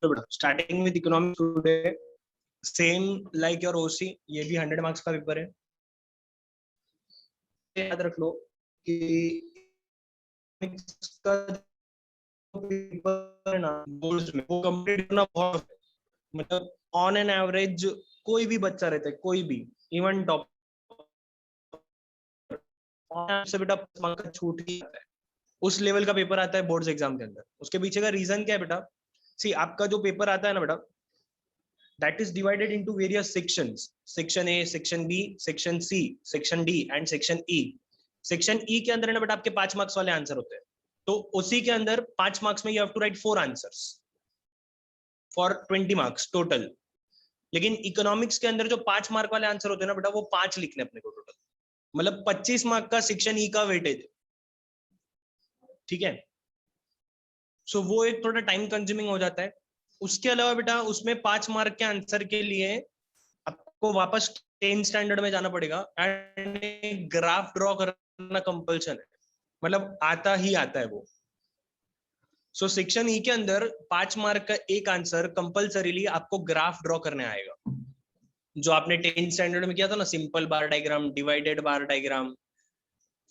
Starting with economics today, same like your OC, ये भी 100 marks का पेपर है। याद रख लो कि का पेपर ना बोर्ड्स में वो कंप्लीट करना बहुत, मतलब ऑन एन एवरेज कोई भी बच्चा रहता है, कोई भी, इवन टॉप से बेटा मार्क्स छूट ही जाता है, उस लेवल का पेपर आता है बोर्ड्स एग्जाम के अंदर। उसके पीछे का रीजन क्या है बेटा? सी, आपका जो पेपर आता है ना बेटा, that is divided into various sections, section A, section B, section C, section D and section E। Section E के अंदर ना बेटा आपके 5 मार्क्स वाले आंसर होते हैं, तो उसी के अंदर 5 मार्क्स में you have to write 4 answers for 20 marks total. लेकिन इकोनॉमिक्स के अंदर जो 5 मार्क वाले आंसर होते हैं ना बेटा, वो 5 लिखने अपने को टोटल, मतलब 25 मार्क का सेक्शन E का वेटेज है, ठीक है। सो वो एक थोड़ा टाइम कंज्यूमिंग हो जाता है। उसके अलावा बेटा उसमें 5 मार्क के आंसर के लिए आपको वापस 10 स्टैंडर्ड में जाना पड़ेगा एंड ग्राफ ड्रॉ करना कंपल्सन है, मतलब आता ही आता है वो। सो सेक्शन ई के अंदर 5 मार्क का एक आंसर कंपल्सरीली आपको ग्राफ ड्रॉ करने आएगा, जो आपने 10 स्टैंडर्ड में किया था ना, सिंपल बार डायग्राम, डिवाइडेड बार डायग्राम,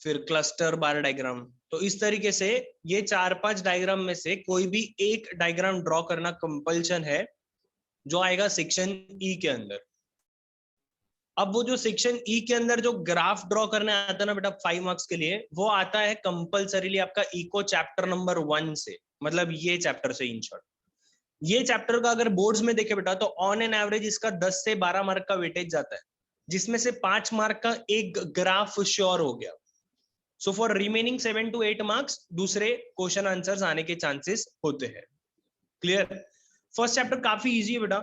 फिर क्लस्टर बार डायग्राम। तो इस तरीके से ये 4-5 डायग्राम में से कोई भी एक डायग्राम ड्रॉ करना कंपल्सन है, जो आएगा सेक्शन ई के अंदर। अब वो जो सेक्शन ई के अंदर जो ग्राफ ड्रॉ करने आता है ना बेटा 5 मार्क्स के लिए, वो आता है कंपल्सरीली आपका इको चैप्टर नंबर 1 से, मतलब ये चैप्टर से इन शॉर्ट। ये चैप्टर का अगर बोर्ड्स में देखे बेटा, तो ऑन एन एवरेज इसका 10 से 12 मार्क का वेटेज जाता है, जिसमें से 5 मार्क का एक ग्राफ श्योर हो गया। So for remaining 7 to 8 marks दूसरे क्वेश्चन आंसर्स आने के चांसेस होते हैं। क्लियर? फर्स्ट चैप्टर काफी इजी है बेटा,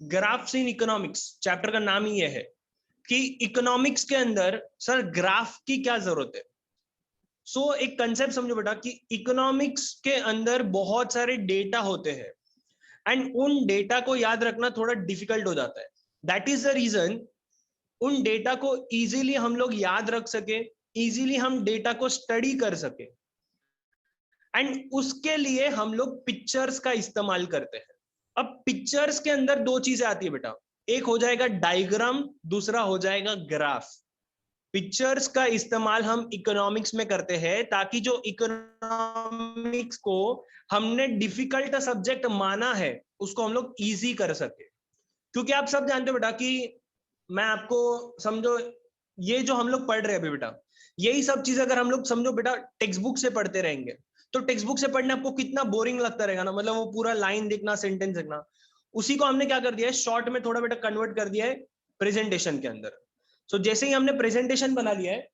ग्राफ्स इन इकोनॉमिक्स, चैप्टर का नाम ही है कि इकोनॉमिक्स के अंदर सर ग्राफ की क्या जरूरत है। सो एक कंसेप्ट समझो बेटा कि इकोनॉमिक्स के अंदर बहुत सारे डेटा होते हैं एंड उन डेटा को याद रखना थोड़ा डिफिकल्ट हो जाता है। दैट इज द रीजन उन डेटा को इजीली हम लोग याद रख सके, इजीली हम डेटा को स्टडी कर सके, एंड उसके लिए हम लोग पिक्चर्स का इस्तेमाल करते हैं। अब पिक्चर्स के अंदर 2 चीजें आती है बेटा, एक हो जाएगा डायग्राम, दूसरा हो जाएगा ग्राफ। पिक्चर्स का इस्तेमाल हम इकोनॉमिक्स में करते हैं ताकि जो इकोनॉमिक्स को हमने डिफिकल्ट सब्जेक्ट माना है उसको हम लोग इजी कर सके। क्योंकि आप सब जानते हो बेटा कि मैं आपको समझो, ये जो हम लोग पढ़ रहे हैं अभी बेटा, यही सब चीज अगर हम लोग समझो बेटा टेक्स्ट बुक से पढ़ते रहेंगे, तो टेक्स्ट बुक से पढ़ने आपको कितना बोरिंग लगता रहेगा ना, मतलब वो पूरा लाइन देखना, सेंटेंस देखना। उसी को हमने क्या कर दिया है, शॉर्ट में थोड़ा बेटा कन्वर्ट कर दिया है प्रेजेंटेशन के अंदर। सो जैसे ही हमने प्रेजेंटेशन बना लिया है,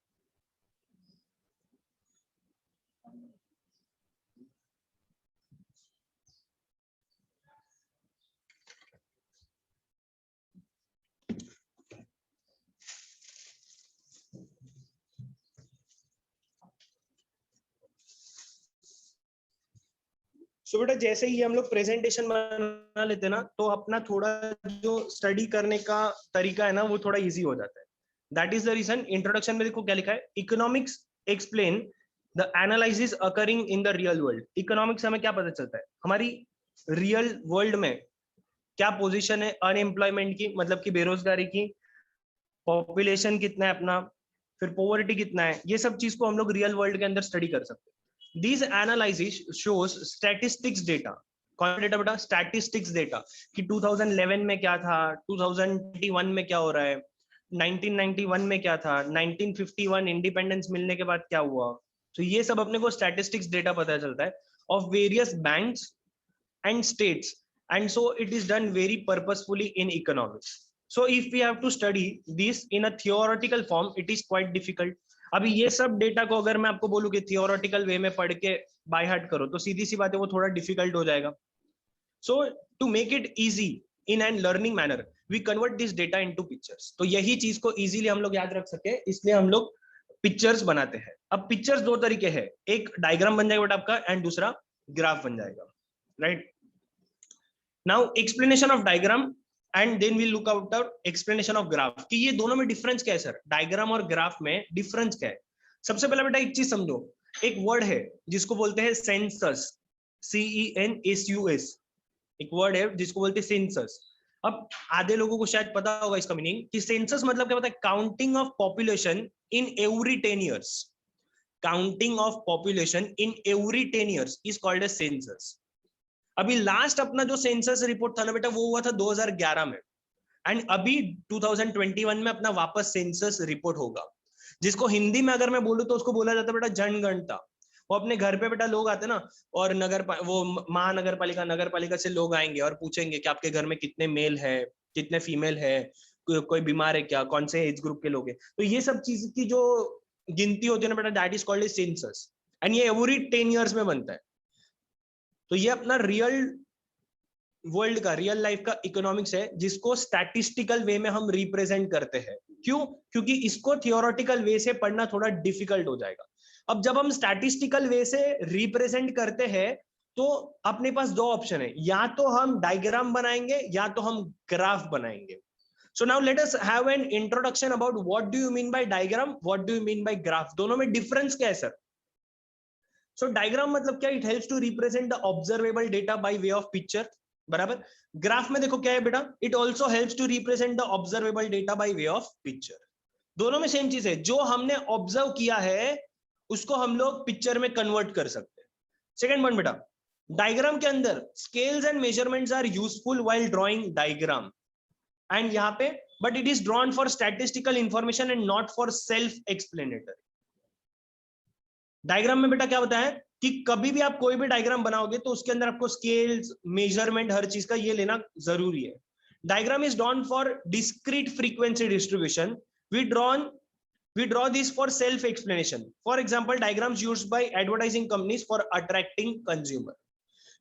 सो बेटा जैसे ही हम लोग प्रेजेंटेशन बना लेते हैं ना, तो अपना थोड़ा जो स्टडी करने का तरीका है ना, वो थोड़ा इजी हो जाता है। That is the reason introduction में देखो क्या लिखा है, economics explain the analysis occurring in the real world. Economics हमें क्या पता चलता है, हमारी रियल वर्ल्ड में क्या पोजीशन है अनएम्प्लॉयमेंट की, मतलब कि बेरोजगारी की, पॉपुलेशन कितना है अपना, फिर पॉवर्टी कितना है, ये सब चीज को हम लोग रियल वर्ल्ड के अंदर स्टडी कर सकते हैं। These analysis shows statistics data। कौन सा डेटा बेटा? स्टैटिस्टिक्स डेटा, कि 2011 में क्या था, 2021 में क्या हो रहा है, 1991 में क्या था, 1951 इंडिपेंडेंस मिलने के बाद क्या हुआ। तो ये सब अपने को स्टैटिस्टिक्स डेटा पता चलता है of various banks and states, and so it is done very purposefully in economics. So if we have to study this in a theoretical form, it is quite difficult। अभी ये सब data को अगर मैं आपको बोलूं कि थियोरेटिकल वे में पढ़ के बाय हार्ट करो, तो सीधी सी बात है वो थोड़ा डिफिकल्ट हो जाएगा। So to make it easy in an learning manner, we convert this data into pictures. तो यही चीज को इजीली हम लोग याद रख सके, इसलिए हम लोग पिक्चर्स बनाते हैं। अब पिक्चर्स 2 तरीके हैं, एक डायग्राम बन जाएगा आपका एंड दूसरा ग्राफ बन जाएगा, right. Now explanation of diagram and then we look out explanation of graph, कि ये दोनों में डिफरेंस क्या है सर, डायग्राम और ग्राफ में डिफरेंस क्या है। सबसे पहले बेटा एक चीज समझो, एक वर्ड है जिसको बोलते हैं सेंसस, CENSUS। एक वर्ड है जिसको बोलते सेंसस। अब आधे लोगों को शायद पता होगा इसका मीनिंग कि सेंसस मतलब क्या होता है, counting of population in every 10 years। Counting of population in every 10 years is called as census. अभी लास्ट अपना जो सेंसस रिपोर्ट था ना बेटा, वो हुआ था 2011 में, एंड अभी 2021 में अपना वापस सेंसस रिपोर्ट होगा, जिसको हिंदी में अगर मैं बोलूं तो उसको बोला जाता है बेटा जनगणना। वो अपने घर पे बेटा लोग आते ना, और वो महानगर पालिका नगर पालिका से लोग आएंगे और पूछेंगे कि आपके घर में कितने मेल है, कितने फीमेल है, कोई बीमार है क्या, कौन से एज ग्रुप के लोग हैं। तो ये सब चीज की जो गिनती होती है ना बेटा, that is called census, and ये एवरी 10 years में बनता है। तो ये अपना रियल वर्ल्ड का, रियल लाइफ का इकोनॉमिक्स है, जिसको स्टैटिस्टिकल वे में हम रिप्रेजेंट करते हैं। क्यों? क्योंकि इसको थियोरेटिकल वे से पढ़ना थोड़ा डिफिकल्ट हो जाएगा। अब जब हम स्टैटिस्टिकल वे से रिप्रेजेंट करते हैं तो अपने पास दो ऑप्शन है, या तो हम डायग्राम बनाएंगे या तो हम ग्राफ बनाएंगे। So now let us have an introduction about what do you mean by diagram, what do you mean by graph. दोनों में डिफरेंस क्या है सर? सो डायग्राम मतलब क्या, it helps to represent the observable data by way of picture, बराबर। Graph में देखो क्या है बेटा, it also helps to represent the observable data by way of picture. दोनों में सेम चीज है, जो हमने ऑब्जर्व किया है उसको हम लोग पिक्चर में कन्वर्ट कर सकते हैं। सेकंड पॉइंट बेटा, डायग्राम के अंदर scales and measurements are useful while drawing diagram, and यहाँ पे but it is drawn for statistical information and not for self explanatory. Diagram में बेटा क्या होता है कि कभी भी आप कोई भी डायग्राम बनाओगे तो उसके अंदर आपको स्केल्स, मेजरमेंट, हर चीज का ये लेना जरूरी है। Diagram is drawn for discrete frequency distribution, we draw this for self explanation. For example, diagrams used by advertising companies for attracting consumer.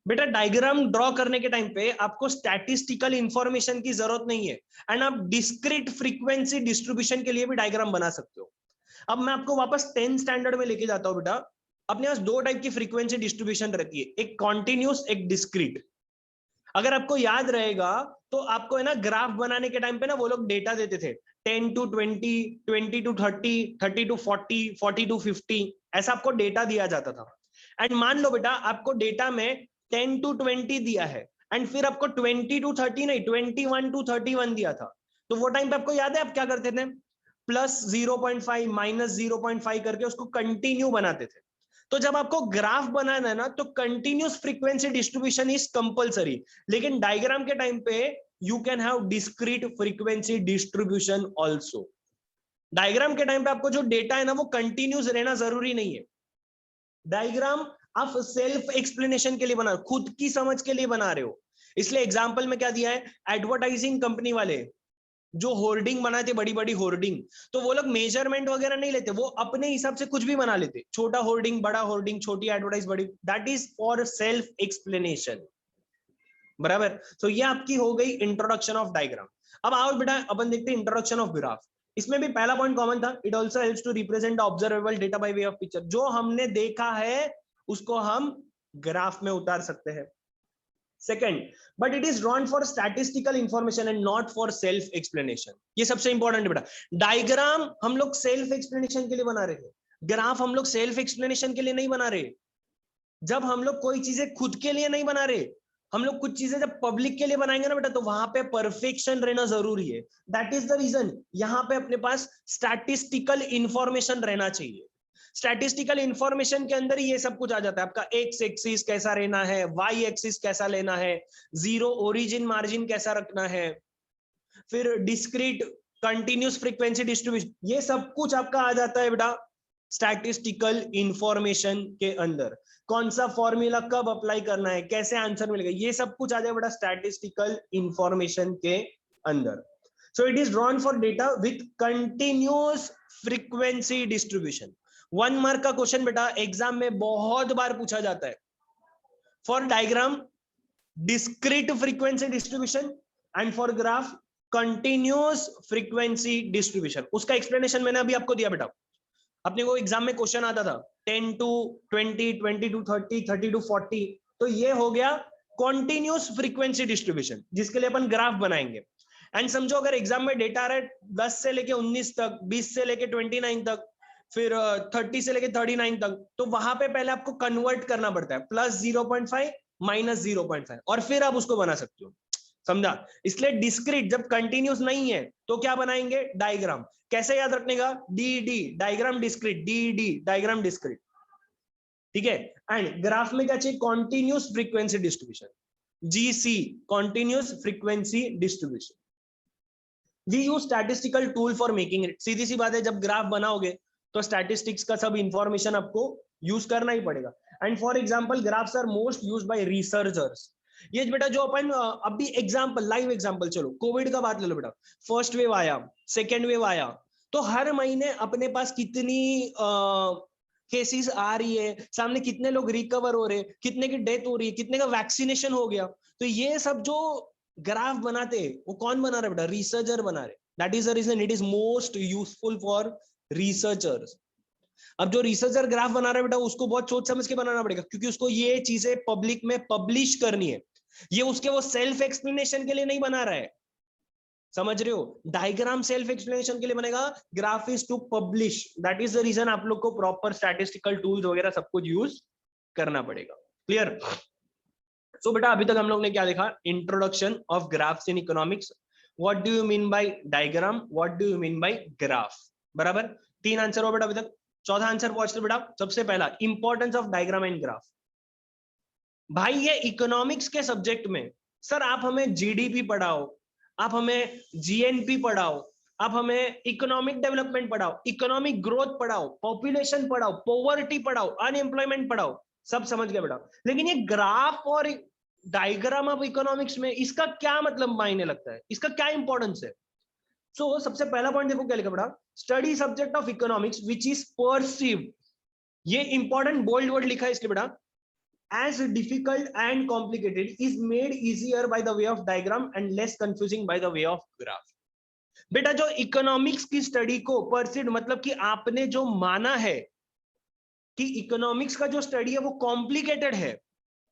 बेटा डायग्राम ड्रॉ करने के टाइम पे आपको स्टैटिस्टिकल इंफॉर्मेशन की जरूरत नहीं है, एंड आप डिस्क्रीट फ्रीक्वेंसी डिस्ट्रीब्यूशन के लिए भी डायग्राम बना सकते हो। अब मैं आपको वापस 10th स्टैंडर्ड में लेके जाता हूं बेटा। अपने पास दो टाइप की फ्रीक्वेंसी डिस्ट्रीब्यूशन रहती है, एक कॉन्टिन्यूस, एक डिस्क्रीट। अगर आपको याद रहेगा तो आपको है ना ग्राफ बनाने के टाइम पे ना वो लोग डेटा देते थे 10 to 20, 20 to 30, 30 to 40, 40 to 50, ऐसा आपको डेटा दिया जाता था। एंड मान लो बेटा आपको डेटा में 10 to 20 दिया है, एंड फिर आपको 20 to 30 नहीं, 21 to 31 दिया था। तो वो टाइम पे आपको याद है आप क्या करते थे? प्लस 0.5 माइनस 0.5 करके उसको कंटिन्यू बनाते थे। तो जब आपको ग्राफ बनाना है ना तो continuous frequency distribution is compulsory, लेकिन डायग्राम के टाइम पे you can have discrete frequency distribution also. Diagram के टाइम पे आपको जो डेटा है ना वो कंटिन्यूस रहना जरूरी नहीं है। डायग्राम आप सेल्फ एक्सप्लेनेशन के लिए बना, खुद की समझ के लिए बना रहे हो। इसलिए एग्जांपल में क्या दिया है, एडवर्टाइजिंग कंपनी वाले जो होर्डिंग बनाते, बड़ी बड़ी होर्डिंग, तो वो लोग मेजरमेंट वगैरह नहीं लेते, वो अपने हिसाब से कुछ भी बना लेते, छोटा होर्डिंग, बड़ा होर्डिंग, छोटी एडवर्टाइज, बड़ी, that is for self explanation, बराबर। तो ये आपकी हो गई इंट्रोडक्शन ऑफ डायग्राम। अब आओ बेटा अपन देखते हैं इंट्रोडक्शन ऑफ ग्राफ। इसमें भी पहला पॉइंट कॉमन था, it also helps to represent observable data by way of picture. जो हमने देखा है उसको हम ग्राफ में उतार सकते हैं। Second, but it is drawn for statistical information and not for self explanation. ये सबसे इंपॉर्टेंट बेटा, डायग्राम हम लोग सेल्फ एक्सप्लेनेशन के लिए बना रहे हैं, ग्राफ हम लोग सेल्फ एक्सप्लेनेशन के लिए नहीं बना रहे। जब हम लोग कोई चीजें खुद के लिए नहीं बना रहे, हम लोग कुछ चीजें जब पब्लिक के लिए बनाएंगे ना बेटा, तो वहां पे परफेक्शन रहना जरूरी है। दैट इज द रीजन यहां पे अपने पास स्टैटिस्टिकल इंफॉर्मेशन रहना चाहिए। स्टैटिस्टिकल इंफॉर्मेशन के अंदर ही ये सब कुछ आ जाता है। आपका एक्स एक्सिस कैसा रहना है, वाई एक्सिस कैसा लेना है, जीरो ओरिजिन मार्जिन कैसा रखना है, फिर डिस्क्रीट कंटिन्यूस फ्रीक्वेंसी डिस्ट्रीब्यूशन, ये सब कुछ आपका आ जाता है बेटा स्टैटिस्टिकल इंफॉर्मेशन के अंदर। कौन सा फॉर्मूला कब अप्लाई करना है, कैसे आंसर मिलेगा, ये सब कुछ आ जाए बेटा स्टैटिस्टिकल इंफॉर्मेशन के अंदर। So it is drawn for data with continuous frequency distribution. 1 mark का क्वेश्चन बेटा एग्जाम में बहुत बार पूछा जाता है। For diagram discrete frequency distribution, and for graph continuous frequency distribution. उसका एक्सप्लेनेशन मैंने अभी आपको दिया बेटा। अपने को एग्जाम में क्वेश्चन आता था 10 to 20, 20 to 30, 30 to 40, तो ये हो गया कॉन्टिन्यूस फ्रीक्वेंसी डिस्ट्रीब्यूशन, जिसके लिए अपन ग्राफ बनाएंगे। एंड समझो अगर एग्जाम में डेटा आ रहा है 10 से लेके 19 तक, 20 से लेके 29 तक, फिर 30 से लेके 39 तक, तो वहां पे पहले आपको कन्वर्ट करना पड़ता है, प्लस 0.5 -0.5 और फिर आप उसको बना सकते हो, समझा? इसलिए डिस्क्रीट जब कंटिन्यूस नहीं है तो क्या बनाएंगे, डायग्राम। कैसे याद रखने का, D diagram discrete, D diagram discrete, ठीक है। एंड ग्राफ में क्या चाहिए, कॉन्टिन्यूस फ्रीक्वेंसी डिस्ट्रीब्यूशन, जीसी continuous frequency distribution. We use statistical tool for making it. सीधी सी बात है, जब ग्राफ बनाओगे तो स्टैटिस्टिक्स का सब इंफॉर्मेशन आपको यूज करना ही पड़ेगा। And for example graphs are most used by researchers. ये बेटा जो अपन अभी एग्जांपल, लाइव एग्जांपल, चलो कोविड का बात ले लो बेटा। फर्स्ट वेव आया, सेकेंड वेव आया, तो हर महीने अपने पास कितनी केसेस आ रही है, सामने कितने लोग रिकवर हो रहे, कितने की डेथ हो रही है, कितने का वैक्सीनेशन हो गया। तो ये सब जो ग्राफ बनाते हैं वो कौन बना रहा है बेटा, रिसर्चर बना रहे। That is the reason it is most useful for researchers. अब जो रिसर्चर ग्राफ बना रहा है बेटा उसको बहुत सोच समझ के बनाना पड़ेगा, क्योंकि उसको ये चीजें पब्लिक में पब्लिश करनी है। ये उसके वो सेल्फ एक्सप्लेनेशन के लिए नहीं बना रहा है, समझ रहे हो? डायग्राम सेल्फ एक्सप्लेनेशन के लिए बनेगा, graph is to publish. That is the reason आप लोग को प्रॉपर स्टैटिस्टिकल टूल्स वगैरह सब कुछ यूज करना पड़ेगा। क्लियर? सो बेटा अभी तक हम लोग ने क्या देखा, introduction of graphs in economics. What do you mean by diagram, what do you mean by graph, बराबर। 3 आंसर हो बेटा अभी तक। चौथा आंसर पहुंचते बेटा, सबसे पहला importance of diagram and graph. भाई ये इकोनॉमिक्स के सब्जेक्ट में सर आप हमें जीडीपी पढ़ाओ, आप हमें जीएनपी पढ़ाओ, आप हमें इकोनॉमिक डेवलपमेंट पढ़ाओ, इकोनॉमिक ग्रोथ पढ़ाओ, पॉपुलेशन पढ़ाओ, पॉवर्टी पढ़ाओ, अनएम्प्लॉयमेंट पढ़ाओ, सब समझ गए बेटा। लेकिन ये ग्राफ और डायग्राम ऑफ इकोनॉमिक्स में इसका क्या मतलब मायने लगता है, इसका क्या इंपॉर्टेंस है? सो सबसे पहला पॉइंट देखो क्या लिखा बेटा, study subject of economics which is perceived. ये इंपॉर्टेंट बोल्ड वर्ड लिखा है इसलिए बेटा, as difficult and complicated is made easier by the way of diagram and less confusing by the way of graph। बेटा जो इकोनॉमिक्स की study को perceived मतलब कि आपने जो माना है कि इकोनॉमिक्स का जो स्टडी है वो कॉम्प्लिकेटेड है।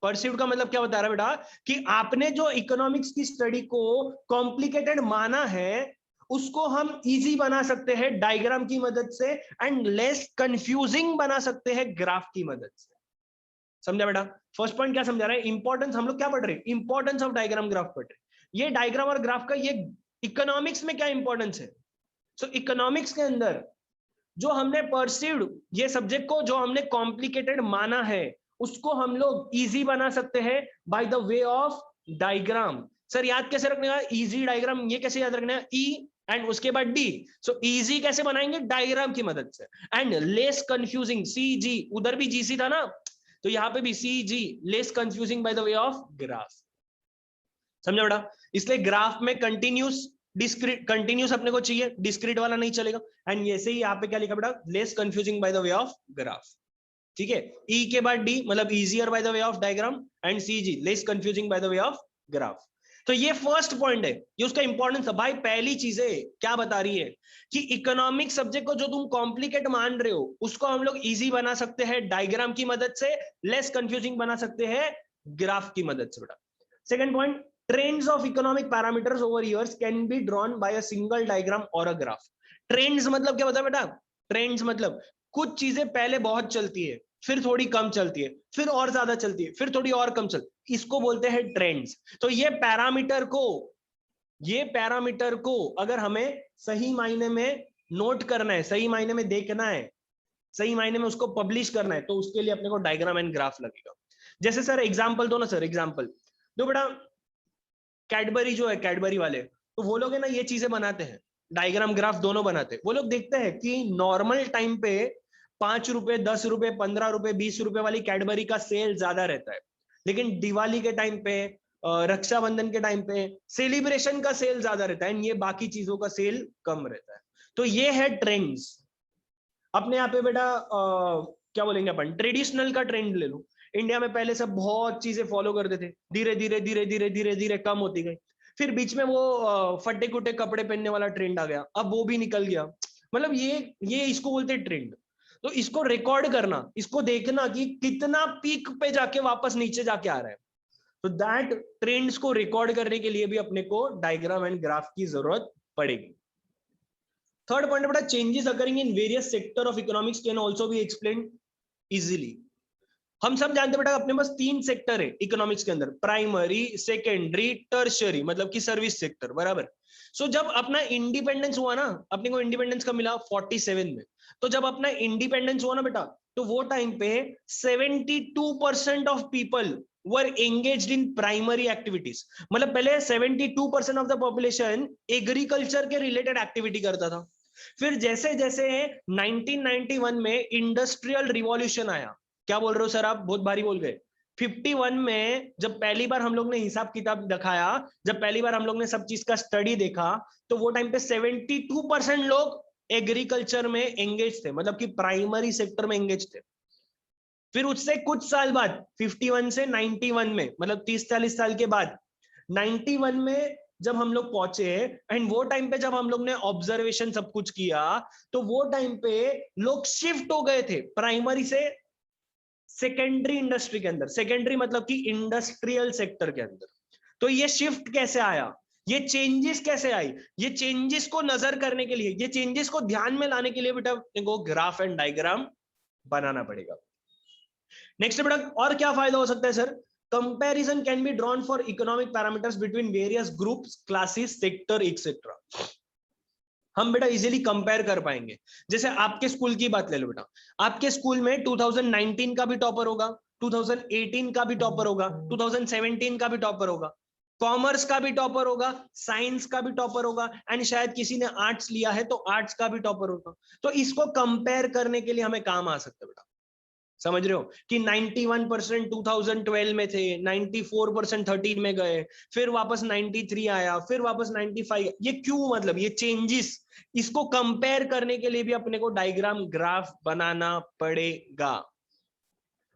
परसीव्ड का मतलब क्या बता रहा है बेटा, कि आपने जो इकोनॉमिक्स की स्टडी को कॉम्प्लिकेटेड माना है उसको हम इजी बना सकते हैं डायग्राम की मदद से, एंड लेस कंफ्यूजिंग बना सकते हैं ग्राफ की मदद से। समझा बेटा? फर्स्ट पॉइंट क्या समझा रहा है, इंपॉर्टेंस। हम लोग क्या पढ़ रहे हैं, इंपॉर्टेंस ऑफ डायग्राम ग्राफ पढ़ रहे हैं। ये डायग्राम और ग्राफ का ये इकोनॉमिक्स में क्या इंपॉर्टेंस है। सो इकोनॉमिक्स के अंदर जो हमने परसीव्ड ये सब्जेक्ट को जो हमने कॉम्प्लिकेटेड माना है उसको हम लोग इजी बना सकते हैं bye the way of diagram. Sir याद कैसे रखने का, इजी डायग्राम ये कैसे याद रखना है, ई एंड उसके बाद डी। सो इजी कैसे बनाएंगे, डायग्राम की मदद से। And less confusing, C G, उधर भी जीसी था ना, तो यहां पे भी C G, less confusing by the way of graph. समझा बेटा? इसलिए ग्राफ में कंटिन्यूस डिस्क्रीट, कंटिन्यूस अपने को चाहिए, डिस्क्रीट वाला नहीं चलेगा। एंड ऐसे ही यहाँ पे क्या लिखा बेटा, less confusing by the way of graph. ठीक है, ई के बाद डी मतलब easier by the way of diagram, and C G less confusing by the way of graph. तो ये फर्स्ट पॉइंट है, ये उसका इंपॉर्टेंस है। भाई पहली चीजें क्या बता रही है कि इकोनॉमिक सब्जेक्ट को जो तुम कॉम्प्लिकेट मान रहे हो उसको हम लोग इजी बना सकते हैं डायग्राम की मदद से, लेस कंफ्यूजिंग बना सकते हैं ग्राफ की मदद से बेटा। Second point, trends of economic parameters over years can be drawn by a single diagram और अ ग्राफ। ट्रेंड्स मतलब क्या बता बेटा, ट्रेंड्स मतलब कुछ चीजें पहले बहुत चलती है, फिर थोड़ी कम चलती है, फिर और ज्यादा चलती है, फिर थोड़ी और कम चलती है, इसको बोलते हैं ट्रेंड्स। तो ये पैरामीटर को अगर हमें सही मायने में नोट करना है, सही मायने में देखना है, सही मायने में उसको पब्लिश करना है, तो उसके लिए अपने को डायग्राम एंड ग्राफ लगेगा। जैसे सर एग्जांपल दो ना, सर एग्जांपल दो बेटा। कैडबरी जो है, कैडबरी वाले, तो वो लोग है ना ये चीजें बनाते हैं, डायग्राम ग्राफ दोनों बनाते हैं। वो लोग देखते हैं कि नॉर्मल टाइम पे 5 रुपए, 10 रुपए, 15 रुपए, 20 रुपए वाली कैडबरी का सेल ज्यादा रहता है, लेकिन दिवाली के टाइम पे, रक्षाबंधन के टाइम पे, सेलिब्रेशन का सेल ज्यादा रहता है, ये बाकी चीजों का सेल कम रहता है। तो ये है ट्रेंड्स। अपने यहाँ पे बेटा क्या बोलेंगे अपन, ट्रेडिशनल का ट्रेंड ले लो। इंडिया में पहले सब बहुत चीजें फॉलो करते थे, धीरे धीरे धीरे धीरे धीरे धीरे कम होती गई। फिर बीच में वो फटे कुटे कपड़े पहनने वाला ट्रेंड आ गया, अब वो भी निकल गया। मतलब ये इसको बोलते हैं ट्रेंड। तो इसको रिकॉर्ड करना, इसको देखना कि कितना पीक पे जाके वापस नीचे जाके आ रहा है। तो दैट ट्रेंड्स को रिकॉर्ड करने के लिए भी अपने को डायग्राम एंड ग्राफ की जरूरत पड़ेगी। थर्ड पॉइंट बेटा, changes occurring in various sector of economics can also be explained easily. हम सब जानते हैं बेटा अपने पास 3 सेक्टर है इकोनॉमिक्स के अंदर, प्राइमरी, सेकेंडरी, टर्शियरी, मतलब कि सर्विस सेक्टर, बराबर। सो जब अपना इंडिपेंडेंस हुआ ना, अपने को इंडिपेंडेंस कब मिला? 47 में। तो जब अपना इंडिपेंडेंस हुआ ना बेटा, तो वो टाइम पे 72% of people were engaged in primary activities. मतलब पहले 72% ऑफ द पॉपुलेशन एग्रीकल्चर के रिलेटेड एक्टिविटी करता था। फिर जैसे जैसे 1991 में इंडस्ट्रियल रिवॉल्यूशन आया, क्या बोल रहे हो सर आप, बहुत भारी बोल गए। 51 में जब पहली बार हम लोग ने हिसाब किताब दिखाया, जब पहली बार हम लोग ने सब चीज का स्टडी देखा, तो वो टाइम पे 72% लोग एग्रीकल्चर में एंगेज थे, मतलब कि प्राइमरी सेक्टर में एंगेज थे। फिर उससे कुछ साल बाद 51 से 91 में, मतलब 30-40 साल के बाद 91 में जब हम लोग पहुंचे, एंड वो टाइम पे जब हम लोग ने ऑब्जर्वेशन सब कुछ किया, तो वो टाइम पे लोग शिफ्ट हो गए थे प्राइमरी से सेकेंडरी इंडस्ट्री के अंदर। सेकेंडरी मतलब कि इंडस्ट्रियल सेक्टर के अंदर। तो ये शिफ्ट कैसे आया, ये चेंजेस कैसे आई, ये चेंजेस को नजर करने के लिए, ये चेंजेस को ध्यान में लाने के लिए बेटा इनको ग्राफ एंड डायग्राम बनाना पड़ेगा। नेक्स्ट बेटा और क्या फायदा हो सकता है sir? Comparison can be drawn for economic parameters between various groups, classes, sector etcetera. हम बेटा इजीली कंपेयर कर पाएंगे। जैसे आपके स्कूल की बात ले लो बेटा, आपके स्कूल में 2019 का भी टॉपर होगा, 2018 का भी टॉपर होगा, 2017 का भी टॉपर होगा, कॉमर्स का भी टॉपर होगा, साइंस का भी टॉपर होगा, एंड शायद किसी ने आर्ट्स लिया है तो आर्ट्स का भी टॉपर होगा। तो इसको कंपेयर करने के लिए हमें काम आ सकता है बेटा। समझ रहे हो कि 91% 2012 में थे, 94% 13 में गए, फिर वापस 93 आया, फिर वापस 95। ये क्यों? मतलब ये चेंजेस, इसको कंपेयर करने के लिए भी अपने को डायग्राम ग्राफ बनाना पड़ेगा।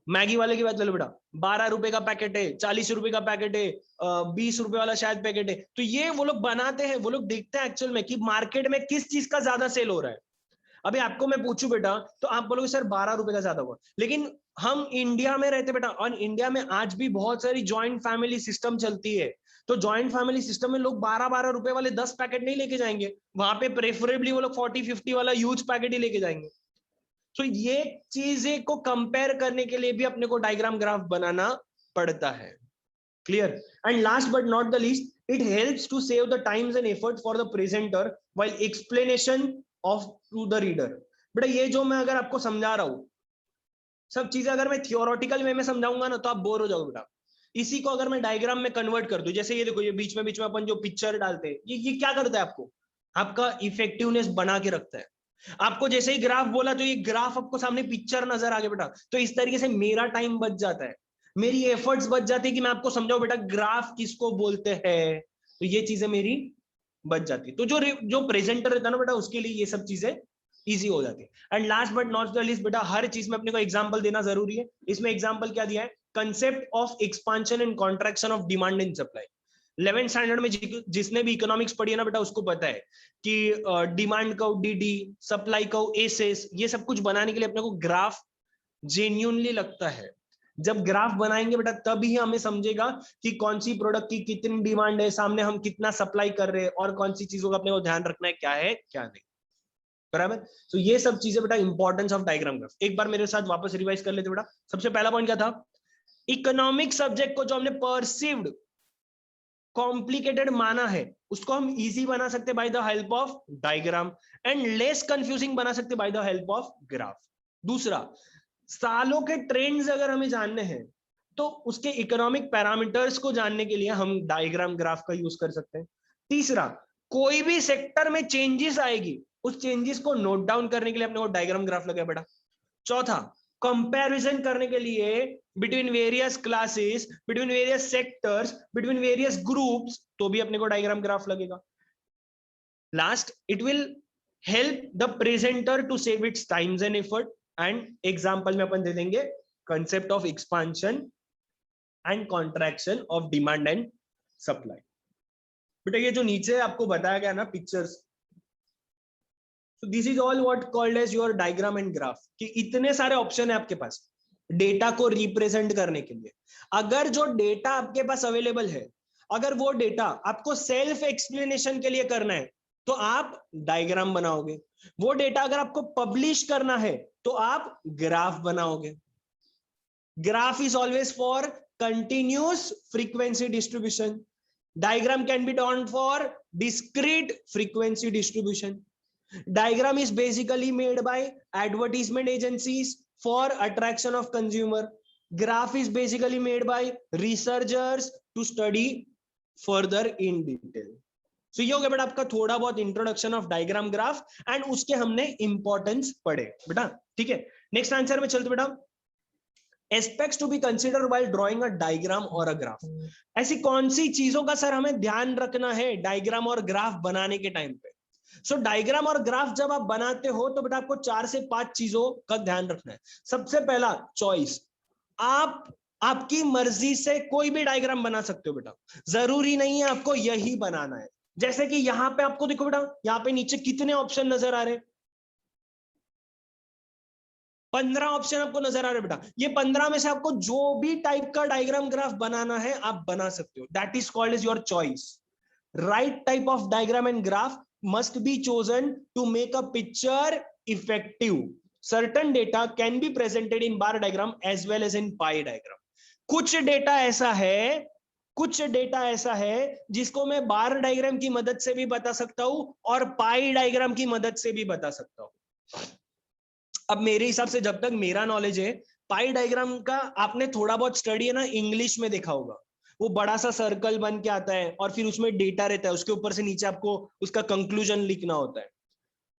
मैगी वाले की बात ले लो बेटा, 12 रुपए का पैकेट है, 40 रुपए का पैकेट है, 20 रुपए वाला शायद पैकेट है। तो ये वो लोग बनाते हैं, वो लोग देखते हैं एक्चुअल में कि मार्केट में किस चीज का ज्यादा सेल हो रहा है। अभी आपको मैं पूछूं बेटा, तो आप बोलोगे सर 12 रुपए का ज्यादा हुआ, लेकिन हम इंडिया में रहते बेटा, और इंडिया में आज भी बहुत सारी ज्वाइंट फैमिली सिस्टम चलती है। तो ज्वाइंट फैमिली सिस्टम में लोग 12-12 रुपए वाले 10 पैकेट नहीं लेके जाएंगे, वहां पे प्रेफरेबली वो लोग 40-50 वाला यूज पैकेट ही लेके जाएंगे। तो ये चीजें को कंपेयर करने के लिए भी अपने को डायग्राम ग्राफ बनाना पड़ता है। Clear? And last but not the least, it helps to save the times and effort for the presenter while explanation of to the reader. बेटा ये जो मैं अगर आपको समझा रहा हूं, सब चीजें अगर मैं थियोरेटिकल वे में समझाऊंगा ना, तो आप बोर हो जाओगे बेटा। इसी को अगर मैं डायग्राम में कन्वर्ट कर दूं, जैसे ये देखो, ये बीच में अपन जो पिक्चर डालते हैं, ये क्या करता है? आपको आपका इफेक्टिवनेस बना के रखता है। आपको जैसे ही ग्राफ बोला, तो ये ग्राफ आपको सामने पिक्चर नजर आ गया बेटा, तो इस तरीके से मेरा टाइम बच जाता है, मेरी एफर्ट्स बच जाती है कि मैं आपको समझाऊं बेटा ग्राफ किसको बोलते हैं। तो ये चीजें मेरी बच जाती है। तो जो प्रेजेंटर रहता है ना बेटा, उसके लिए ये सब चीजें इजी हो जाती है। And last but not the least बेटा, हर चीज में अपने को एग्जांपल देना जरूरी है। इसमें एग्जांपल क्या दिया है? Concept of expansion and contraction of demand and supply. 11th standard में जिसने भी इकोनॉमिक्स पढ़ी है ना बेटा, उसको पता है कि डिमांड को डीडी, सप्लाई को एसएस, ये सब कुछ बनाने के लिए अपने को ग्राफ जेन्युइनली लगता है। जब ग्राफ बनाएंगे बेटा, तभी हमें समझेगा कि कौन सी प्रोडक्ट की कितनी डिमांड है, सामने हम कितना सप्लाई कर रहे हैं, और कौन सी चीजों का अपने को ध्यान रखना है, क्या है क्या नहीं। बराबर? तो ये सब चीजें बेटा इंपॉर्टेंस ऑफ डायग्राम ग्राफ। एक बार मेरे साथ वापस रिवाइज कर लेते बेटा। सबसे पहला पॉइंट क्या था? इकोनॉमिक सब्जेक्ट को जो हमने परसीव्ड कॉम्प्लिकेटेड माना है, उसको हम इजी बना सकते by the help of diagram, and less confusing बना सकते by the help of graph. दूसरा, सालों के ट्रेंड्स अगर हमें जानने हैं, तो उसके इकोनॉमिक पैरामीटर्स को जानने के लिए हम डायग्राम ग्राफ का यूज कर सकते हैं। तीसरा, कोई भी सेक्टर में चेंजेस आएगी, उस चेंजेस को नोट डाउन करने के लिए अपने को डायग्राम ग्राफ लगे बेटा। चौथा, कंपैरिजन करने के लिए between various classes, between various sectors, between various groups, तो भी अपने को डायग्राम ग्राफ लगेगा। Last, it will help the presenter to save its times and effort. And example में अपन दे देंगे concept of expansion and contraction of demand and supply. बेटा ये जो नीचे आपको बताया गया ना pictures, so this is all what called as your diagram and graph, कि इतने सारे ऑप्शन है आपके पास डेटा को रिप्रेजेंट करने के लिए। अगर जो डेटा आपके पास अवेलेबल है, अगर वो डेटा आपको सेल्फ एक्सप्लेनेशन के लिए करना है, तो आप डायग्राम बनाओगे। वो डेटा अगर आपको पब्लिश करना है, तो आप ग्राफ बनाओगे। Graph is always for continuous frequency distribution. Diagram can be done for discrete frequency distribution. Diagram is basically made by advertisement agencies for attraction of consumer. Graph is basically made by researchers to study further in detail. So ये हो गया बेटा आपका थोड़ा बहुत introduction of diagram graph and उसके हमने importance पढ़े बेटा, ठीक है। नेक्स्ट आंसर में चलते बेटा, aspects to be consider while drawing a diagram और अ ग्राफ। ऐसी कौन सी चीजों का सर हमें ध्यान रखना है डायग्राम और ग्राफ बनाने के टाइम पे? सो डायग्राम और ग्राफ जब आप बनाते हो तो बेटा आपको 4 से 5 चीजों का ध्यान रखना है। सबसे पहला चॉइस, आप आपकी मर्जी से कोई भी डायग्राम बना सकते हो बेटा, जरूरी नहीं है आपको यही बनाना है। जैसे कि यहां पे आपको देखो बेटा, यहां पे नीचे कितने ऑप्शन नजर आ रहे हैं? 15 ऑप्शन आपको नजर आ रहे हैं बेटा। ये 15 में से आपको जो भी टाइप का डायग्राम ग्राफ बनाना है आप बना सकते हो। That is called is your choice. Right type of diagram and graph must be chosen to make a picture effective. Certain data can be presented in bar diagram as well as in pie diagram. कुछ data ऐसा है जिसको मैं बार diagram की मदद से भी बता सकता हूं और पाई डायग्राम की मदद से भी बता सकता हूं। अब मेरे हिसाब से जब तक मेरा नॉलेज है, पाई डायग्राम का आपने थोड़ा बहुत स्टडी है ना इंग्लिश में देखा होगा। वो बड़ा सा सर्कल बन के आता है और फिर उसमें डेटा रहता है, उसके ऊपर से नीचे आपको उसका कंक्लूजन लिखना होता है।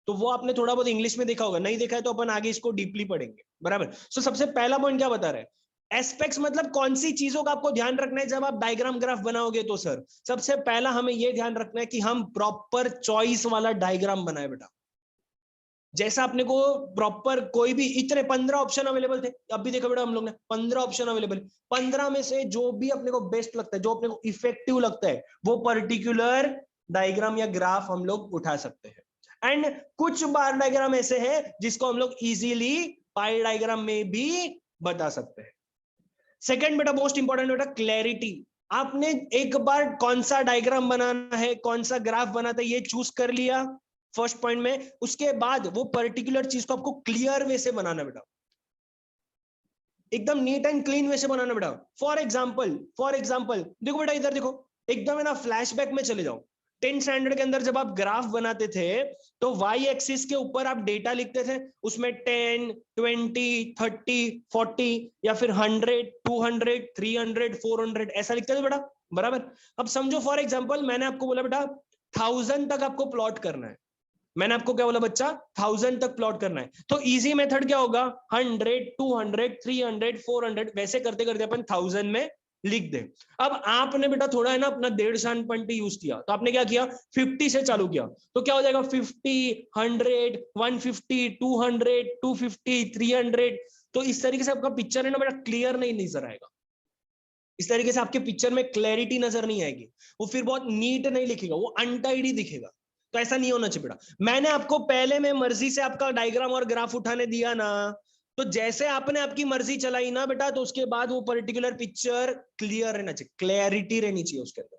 तो वो आपने थोड़ा बहुत इंग्लिश में देखा होगा, नहीं देखा है तो अपन आगे इसको डीपली पढ़ेंगे, बराबर। सो सबसे पहला पॉइंट क्या बता रहे हैं? एस्पेक्ट्स मतलब कौन सी चीजों का आपको ध्यान रखना है जब आप डायग्राम ग्राफ बनाओगे। तो सर सबसे पहला हमें यह ध्यान रखना है कि हम प्रॉपर चॉइस वाला डायग्राम बनाए बेटा। जैसा अपने को प्रॉपर कोई भी, इतने 15 ऑप्शन अवेलेबल थे, अब भी देखो बेटा हम लोग ने 15 ऑप्शन अवेलेबल, 15 में से जो भी अपने को बेस्ट लगता है, जो अपने को इफेक्टिव लगता है, वो पर्टिकुलर डायग्राम या ग्राफ हम लोग उठा सकते हैं। एंड कुछ बार डायग्राम ऐसे हैं जिसको हम लोग इजीली पाई डायग्राम में भी बता सकते हैं। सेकेंड बेटा मोस्ट इंपॉर्टेंट बेटा क्लैरिटी। आपने एक बार कौन सा डायग्राम बनाना है, कौन सा ग्राफ बनाता है, ये चूज कर लिया फर्स्ट पॉइंट में, उसके बाद वो पर्टिकुलर चीज को आपको क्लियर वे से बनाना बेटा, एकदम नीट एंड क्लीन वे से बनाना बेटा। फॉर एग्जांपल देखो बेटा, इधर देखो, एकदम है ना फ्लैशबैक में चले जाओ। 10th स्टैंडर्ड के अंदर जब आप ग्राफ बनाते थे तो वाई एक्सिस के ऊपर आप डेटा लिखते थे, उसमें 10, 20, 30, 40 या फिर 100, 200, 300, 400 ऐसा लिखते थे बेटा, बराबर। अब समझो फॉर एग्जांपल मैंने आपको बोला बेटा 1000 तक आपको प्लॉट करना है। मैंने आपको क्या बोला बच्चा? 1000 तक प्लॉट करना है। तो इजी मेथड क्या होगा? 100, 200, 300, 400 वैसे करते करते अपन 1000 में लिख दे। अब आपने बेटा थोड़ा है ना अपना 1.5 पॉइंट यूज किया, तो आपने क्या किया? 50 से चालू किया, तो क्या हो जाएगा? 50, 100, 150, 200, 250, 300। तो इस तरीके से आपका पिक्चर है ना बेटा क्लियर नहीं नजर आएगा। इस तरीके से आपके पिक्चर में क्लैरिटी नजर नहीं आएगी, वो फिर बहुत नीट नहीं लिखेगा, वो अनटाइडी दिखेगा। तो ऐसा नहीं होना चाहिए बेटा। मैंने आपको पहले में मर्जी से आपका डायग्राम और ग्राफ उठाने दिया ना, तो जैसे आपने आपकी मर्जी चलाई ना बेटा, तो उसके बाद वो पर्टिकुलर पिक्चर क्लियर रहना चाहिए, क्लैरिटी रहनी चाहिए उसके अंदर।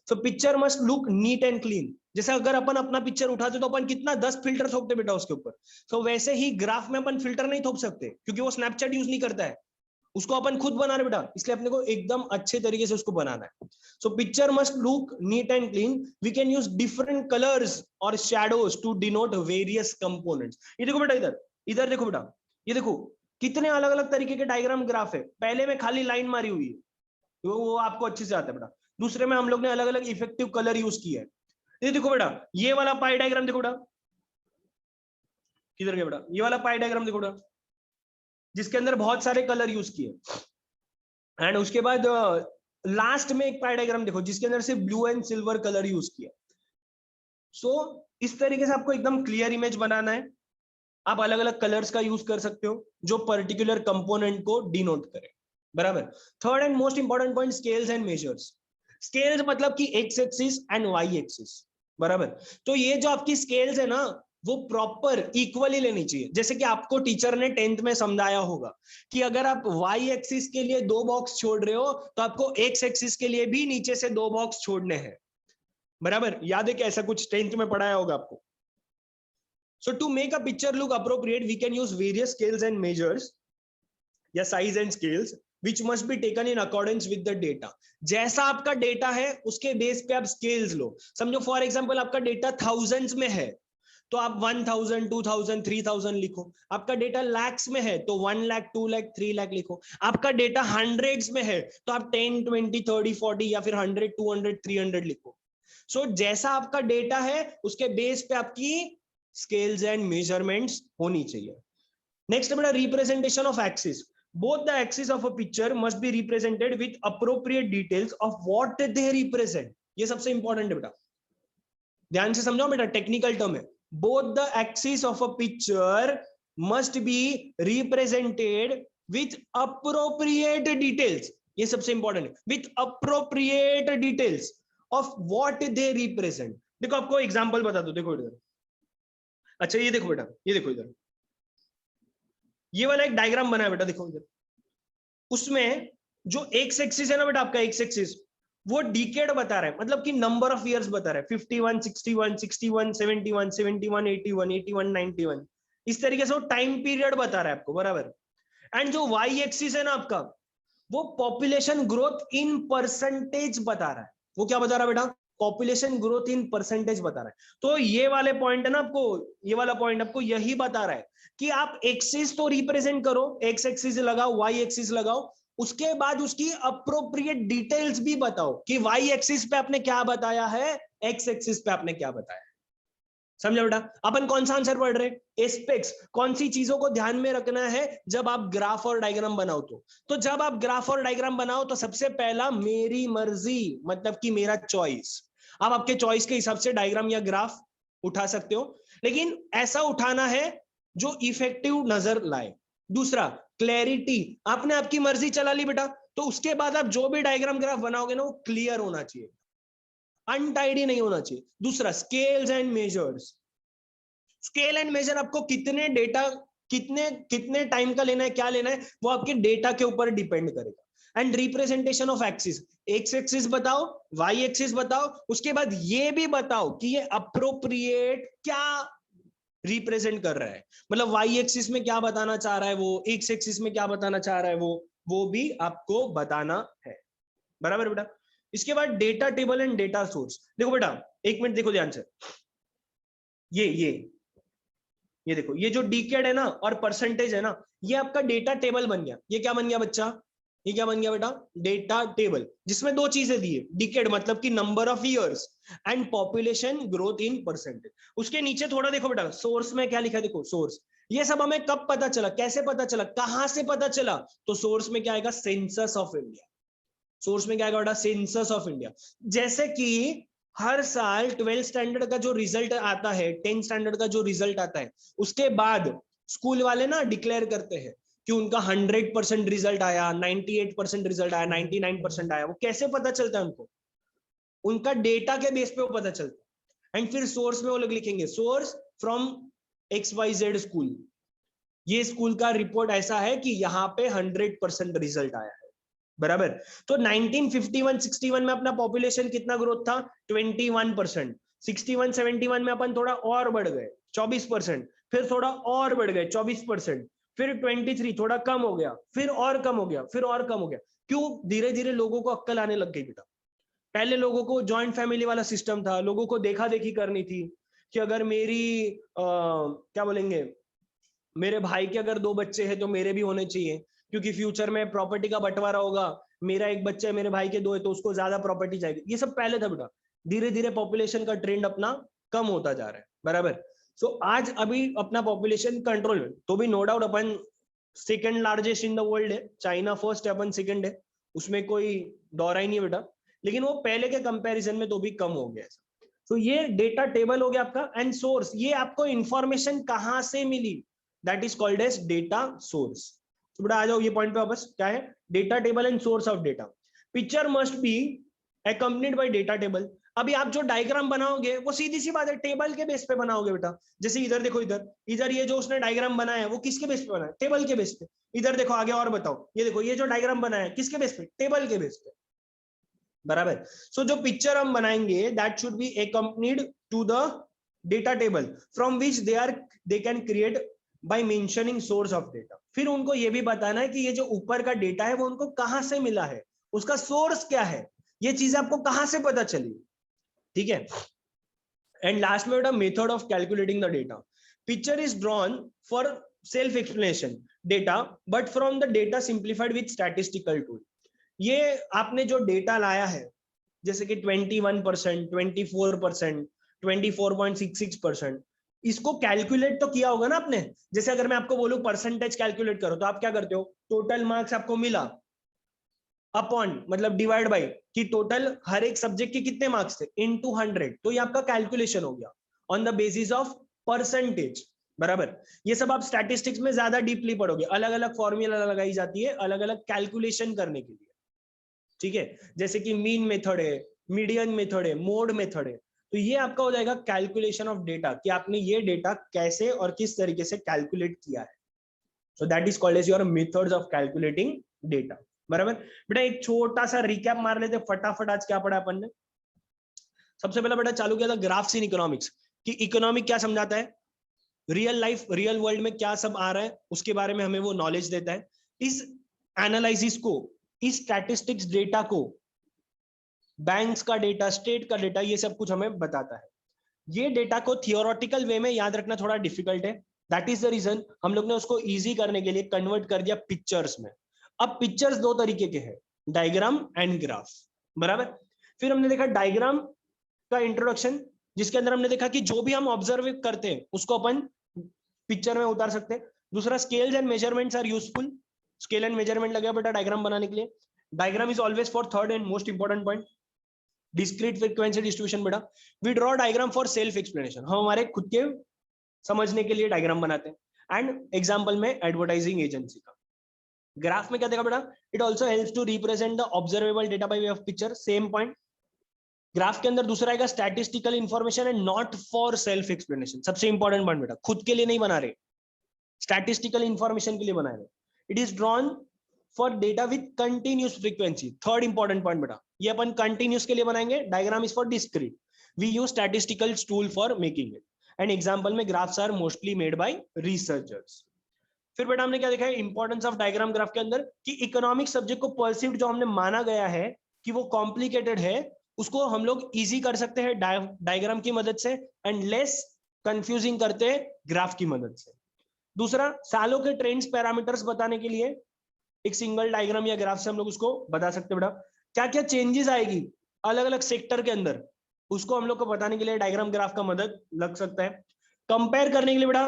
सो picture must look neat and clean. जैसे अगर अपन अपना पिक्चर उठाते तो अपन कितना 10 फिल्टर थोपते बेटा उसके ऊपर। तो वैसे ही ग्राफ में अपन फिल्टर नहीं थोप सकते, क्योंकि वो स्नैपचैट यूज नहीं करता है, उसको अपन खुद बना रहे बेटा, इसलिए अपने को एकदम अच्छे तरीके से उसको बनाना है। So picture must look neat and clean. We can use different colours और shadows to denote various components. ये देखो बेटा, इधर इधर देखो बेटा, ये देखो कितने अलग अलग तरीके के डायग्राम ग्राफ है। पहले में खाली लाइन मारी हुई है, तो वो आपको अच्छे से आता है बेटा। दूसरे में हम लोग ने अलग अलग इफेक्टिव कलर यूज किया है। ये देखो बेटा, ये वाला पाई डायग्राम देखो बेटा, किधर गया बेटा? ये वाला पाई डायग्राम देखो बेटा, जिसके अंदर बहुत सारे कलर यूज किए। एंड उसके बाद लास्ट में एक पाई डायग्राम देखो जिसके अंदर से blue and silver colour use किया। सो इस तरीके से आपको एकदम क्लियर इमेज बनाना है। आप अलग अलग कलर्स का यूज कर सकते हो जो पर्टिकुलर कंपोनेंट को डिनोट करे, बराबर। Third and most important point, scales and measures. Scales मतलब कि X axis and Y axis, बराबर। तो ये जो आपकी स्केल्स है ना, वो प्रॉपर इक्वली लेनी चाहिए। जैसे कि आपको टीचर ने 10th में समझाया होगा कि अगर आप वाई एक्सिस के लिए 2 बॉक्स छोड़ रहे हो तो आपको एक्स एक्सिस के लिए भी नीचे से 2 बॉक्स छोड़ने हैं, बराबर। याद है कि ऐसा कुछ 10th में पढ़ाया होगा आपको। So to make a picture look appropriate, we can use various scales and measures. या size and scales which must be taken in accordance with the data. जैसा आपका डेटा है उसके बेस पे आप स्केल्स लो. समझो फॉर एग्जांपल आपका data thousands में है तो आप 1000, 2000, 3000 लिखो. आपका डेटा लैक्स में है तो 1 लाख, 2 लाख, 3 लाख लिखो. आपका डेटा हंड्रेड्स में है तो आप 10, 20, 30, 40 या फिर 100, 200, 300 लिखो. सो जैसा आपका डेटा है उसके बेस पे आपकी स्केल्स एंड मेजरमेंट्स होनी चाहिए. नेक्स्ट बेटा representation of axis. Both the axes of a picture must be represented with appropriate details of what they represent. ये सबसे इंपॉर्टेंट है बेटा, ध्यान से समझो बेटा, टेक्निकल टर्म है. Both the axes of a picture must be represented with appropriate details. ये सबसे इंपॉर्टेंट है, with appropriate details of what they represent. देखो आपको एग्जांपल बता दो, देखो इधर. अच्छा ये देखो बेटा, ये देखो इधर, ये वाला एक डायग्राम बना है बेटा, देखो इधर. उसमें जो एक्स एक्सिस है ना बेटा, आपका एक्स एक्सिस वो डिकेड बता रहा है, मतलब कि नंबर ऑफ इयर्स बता रहा है. 51, 61, 61, 71, 71, 81, 81, 91, इस तरीके से वो टाइम पीरियड बता रहा है आपको, बराबर. एंड जो वाई एक्सिस है ना आपका, वो पॉपुलेशन ग्रोथ इन परसेंटेज बता रहा है. वो क्या बता रहा है बेटा? पॉपुलेशन ग्रोथ इन परसेंटेज बता रहा है. तो ये वाले पॉइंट है ना आपको, ये वाला पॉइंट आपको यही बता रहा है कि आप एक्सिस तो रिप्रेजेंट करो, एक्स एक्सिस लगाओ, वाई एक्सिस लगाओ, उसके बाद उसकी अप्रोप्रिएट डिटेल्स भी बताओ कि वाई एक्सिस पे आपने क्या बताया है, एक्स एक्सिस पे आपने क्या बताया है. समझा बेटा? अपन कौन सा आंसर पढ़ रहे हैं? एस्पेक्ट्स. कौन सी चीजों को ध्यान में रखना है जब आप ग्राफ और डायग्राम बनाओ? तो जब आप ग्राफ और डायग्राम बनाओ तो सबसे पहला मेरी मर्जी, मतलब कि मेरा चॉइस. आप आपके चॉइस के हिसाब से डायग्राम या ग्राफ उठा सकते हो, लेकिन ऐसा उठाना है जो इफेक्टिव नजर लाए. दूसरा क्लैरिटी. आपने आपकी मर्जी चला ली बेटा, तो उसके बाद आप जो भी डायग्राम ग्राफ बनाओगे ना वो क्लियर होना चाहिए, अनटाइडी नहीं होना चाहिए. दूसरा scales and measures. Scale and measure आपको कितने डेटा, कितने टाइम का लेना है, क्या लेना है, वो आपके डेटा के ऊपर डिपेंड करेगा. And representation of axis. X axis बताओ, वाई एक्सिस बताओ, उसके बाद ये भी बताओ कि ये अप्रोप्रिएट क्या रिप्रेजेंट कर रहा है, मतलब वाई एक्सिस में क्या बताना चाह रहा है वो, एक्स एक्सिस में क्या बताना चाह रहा है वो भी आपको बताना है, बराबर बेटा. इसके बाद data table and data source. देखो बेटा एक मिनट देखो ध्यान से, ये देखो, ये जो डिकेड है ना और परसेंटेज है ना, ये आपका डेटा टेबल बन गया. ये क्या बन गया बच्चा? ये क्या बन गया बेटा? डेटा टेबल, जिसमें दो चीजें दी है, डिकेड मतलब कि number of years and population growth in percentage. उसके नीचे थोड़ा देखो बेटा, सोर्स में क्या लिखा है, देखो सोर्स. ये सब हमें कब पता चला, कैसे पता चला, कहां से पता चला? तो सोर्स में क्या आएगा? Census of India. सोर्स में क्या आएगा बेटा? Census of India. जैसे कि हर साल 12 स्टैंडर्ड का जो रिजल्ट आता है, 10 स्टैंडर्ड का जो रिजल्ट आता है, उसके बाद स्कूल वाले ना डिक्लेयर करते हैं कि उनका 100% रिजल्ट आया, 98% रिजल्ट आया, 99% आया. वो कैसे पता चलता है उनको? उनका डेटा के बेस पे वो पता चलता है. एंड फिर सोर्स में वो लोग लिखेंगे सोर्स फ्रॉम XYZ स्कूल. ये स्कूल का रिपोर्ट ऐसा है कि यहाँ पे 100% रिजल्ट आया है, बराबर. तो 1951-61 में अपना पॉपुलेशन कितना ग्रोथ था? 21%. 61-71 में अपन थोड़ा और बढ़ गए, 24%. फिर थोड़ा और बढ़ गए, 24%. फिर 23 थोड़ा कम हो गया, फिर और कम हो गया, फिर और कम हो गया. क्यों? धीरे धीरे लोगों को अक्ल आने लग गई बेटा. पहले लोगों को जॉइंट फैमिली वाला सिस्टम था, लोगों को देखा देखी करनी थी कि अगर मेरी क्या बोलेंगे, मेरे भाई के अगर 2 बच्चे हैं तो मेरे भी होने चाहिए, क्योंकि फ्यूचर में प्रॉपर्टी का बंटवारा होगा. मेरा एक बच्चा है, मेरे भाई के 2 है, तो उसको ज्यादा प्रॉपर्टी चाहिए. ये सब पहले था बेटा. धीरे धीरे पॉपुलेशन का ट्रेंड अपना कम होता जा रहा है, बराबर. सो आज अभी अपना पॉपुलेशन कंट्रोल में, तो भी नो डाउट अपन second largest in the world है. चाइना फर्स्ट है, अपन सेकंड है, उसमें कोई दौरा ही नहीं बेटा. लेकिन वो पहले के कंपैरिजन में तो भी कम हो गया. तो ये डेटा टेबल हो गया आपका. एंड सोर्स, ये आपको इंफॉर्मेशन कहां से मिली, that is called as data source. तो बेटा आ जाओ ये पॉइंट पे वापस, क्या है? Data table and source of data. Picture must be accompanied bye data table. अभी आप जो डायग्राम बनाओगे वो सीधी सी बात है, टेबल के बेस पे बनाओगे बेटा. जैसे इधर देखो, इधर ये जो उसने डायग्राम बनाया है वो किसके बेस पे बनाया है? टेबल के बेस पे. इधर देखो आगे और बताओ, ये देखो ये जो डायग्राम बनाया है किसके बेस पे? टेबल के बेस पे, बराबर. सो जो पिक्चर हम बनाएंगे that should be accompanied to the data table from which they can create by mentioning source of data. फिर उनको ये भी बताना है कि ये जो ऊपर का डेटा है वो उनको कहां से मिला है, उसका सोर्स क्या है, ये चीज आपको कहां से पता चली, ठीक है। एंड लास्ट में बेटा method of calculating the data. Picture is drawn for self explanation data but from the data simplified with statistical tool. ये आपने जो डेटा लाया है जैसे कि 21%, 24%, 24.66%, इसको कैलकुलेट तो किया होगा ना आपने। जैसे अगर मैं आपको बोलूं परसेंटेज कैलकुलेट करो तो आप क्या करते हो, टोटल मार्क्स आपको मिला अपॉन मतलब डिवाइड बाय कि टोटल हर एक सब्जेक्ट के कितने मार्क्स थे इनटू 100, तो ये आपका कैलकुलेशन हो गया on the basis of percentage, बराबर। ये सब आप स्टैटिस्टिक्स में ज्यादा डीपली पढ़ोगे, अलग अलग फॉर्मूला लगाई जाती है अलग अलग कैलकुलेशन करने के लिए, ठीक है। जैसे कि मीन मेथड है, मीडियन मेथड है, मोड मेथड है, तो ये आपका हो जाएगा कैलकुलेशन ऑफ डेटा कि आपने ये डेटा कैसे और किस तरीके से कैलकुलेट किया है। So that is called as your methods of calculating data, बराबर। बेटा एक छोटा सा रिकैप मार लेते फटाफट, आज क्या पढ़ा अपन ने। सबसे पहला बेटा चालू किया था ग्राफ्स इन इकोनॉमिक्स, कि इकोनॉमिक क्या समझाता है, रियल लाइफ रियल वर्ल्ड में क्या सब आ रहा है उसके बारे में हमें वो नॉलेज देता है। इस एनालिसिस को, इस स्टैटिस्टिक्स डेटा को, बैंक्स का डेटा, स्टेट का डेटा, ये सब कुछ हमें बताता है। ये डेटा को थियोरेटिकल वे में याद रखना थोड़ा डिफिकल्ट है, दैट इज द रीजन हम लोग ने उसको इजी करने के लिए कन्वर्ट कर दिया पिक्चर्स में। अब पिक्चर्स दो तरीके के हैं, डायग्राम एंड ग्राफ, बराबर। फिर हमने देखा डायग्राम का इंट्रोडक्शन, जिसके अंदर हमने देखा कि जो भी हम ऑब्जर्व करते हैं उसको अपन पिक्चर में उतार सकते हैं। दूसरा scales and measurements are useful, scale and measurement लगेगा बेटा डायग्राम बनाने के लिए। Diagram is always for third and most important point, discrete frequency distribution बेटा। We draw diagram for self explanation, हम हमारे खुद के समझने के लिए डायग्राम बनाते हैं। एंड एग्जांपल में एडवर्टाइजिंग एजेंसी का। ग्राफ में क्या देखा बेटा, it also helps to represent the observable data by way of picture, same point. Graph के अंदर दूसरा आएगा statistical information and not for self explanation, सबसे इंपॉर्टेंट पॉइंट बेटा, खुद के लिए नहीं बना रहे, स्टैटिस्टिकल इंफॉर्मेशन के लिए बना रहे। It is drawn for data with continuous frequency, third important point बेटा, ये अपन कंटिन्यूस के लिए बनाएंगे। Diagram is for discrete, we use statistical tool for making it. And example में graphs are mostly made by researchers. फिर बेटा हमने क्या देखा है इंपॉर्टेंस ऑफ डायग्राम ग्राफ के अंदर, कि इकोनॉमिक सब्जेक्ट को परसीव्ड जो हमने माना गया है कि वो कॉम्प्लिकेटेड है, उसको हम लोग इजी कर सकते हैं डायग्राम की मदद से, एंड लेस कंफ्यूजिंग करते हैं ग्राफ की मदद से। दूसरा, सालों के ट्रेंड्स पैरामीटर्स बताने के लिए एक सिंगल डायग्राम या ग्राफ से हम लोग उसको बता सकते हैं बेटा। क्या क्या चेंजेस आएगी अलग अलग सेक्टर के अंदर, उसको हम लोग को बताने के लिए डायग्राम ग्राफ का मदद लग सकता है। कंपेयर करने के लिए बेटा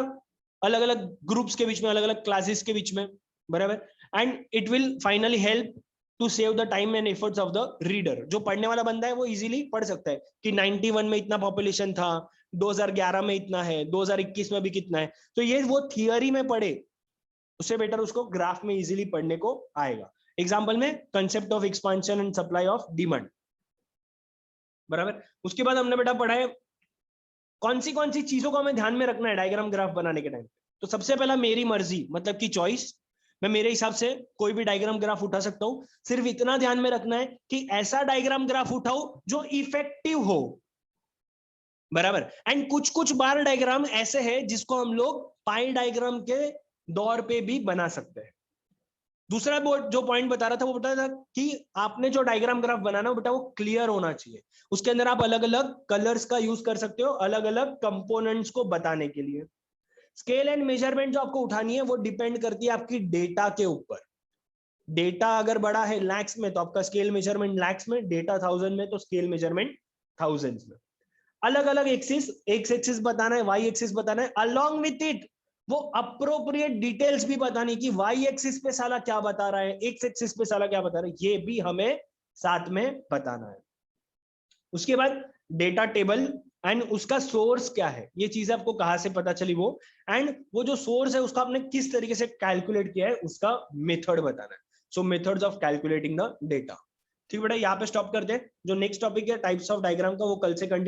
अलग अलग ग्रुप्स के बीच में, अलग अलग क्लासेस के बीच में, बराबर। And it will finally help to save the time and efforts of the reader. जो पढ़ने वाला बंदा है वो इजीली पढ़ सकता है कि 91 में इतना पॉपुलेशन था, 2011 में इतना है, 2021 में भी कितना है, तो ये वो थियरी में पढ़े उससे बेटर उसको ग्राफ में इजीली पढ़ने को आएगा। एग्जांपल में concept of expansion and supply of demand, बराबर। उसके बाद हमने बेटा पढ़ा है कौन सी चीजों को हमें ध्यान में रखना है डायग्राम ग्राफ बनाने के टाइम। तो सबसे पहला मेरी मर्जी, मतलब कि चॉइस, मैं मेरे हिसाब से कोई भी डायग्राम ग्राफ उठा सकता हूं। सिर्फ इतना ध्यान में रखना है कि ऐसा डायग्राम ग्राफ उठाओ जो इफेक्टिव हो, बराबर। एंड कुछ कुछ बार डायग्राम ऐसे है जिसको हम लोग पाई डायग्राम के दौर पे भी बना सकते हैं। दूसरा जो पॉइंट बता रहा था वो बता रहा था कि आपने जो डायग्राम ग्राफ बनाना बेटा वो क्लियर होना चाहिए, उसके अंदर आप अलग अलग कलर्स का यूज कर सकते हो अलग अलग कंपोनेंट्स को बताने के लिए। स्केल एंड मेजरमेंट जो आपको उठानी है वो डिपेंड करती है आपकी डेटा के ऊपर। डेटा अगर बड़ा है लैक्स में तो आपका स्केल मेजरमेंट लैक्स में, डेटा 1000 में तो स्केल मेजरमेंट थाउजेंड्स में। अलग अलग एक्सिस, एक्स एक्सिस बताना है, वाई एक्सिस बताना है, अलोंग विथ इट वो अप्रोप्रिएट डिटेल्स भी बतानी कि वाई एक्सिस पे साला क्या बता रहा है, एक्स एक्सिस पे साला क्या बता रहा है, ये भी हमें साथ में बताना है। उसके बाद डेटा टेबल एंड उसका सोर्स क्या है, ये चीजें आपको कहां से पता चली वो, एंड वो जो सोर्स है उसका आपने किस तरीके से कैलकुलेट किया है उसका मेथड बताना है। सो methods of calculating the data. ठीक बेटा, यहाँ पे स्टॉप करते हैं। जो नेक्स्ट टॉपिक है टाइप्स ऑफ डायग्राम का वो कल से कंटिन्यू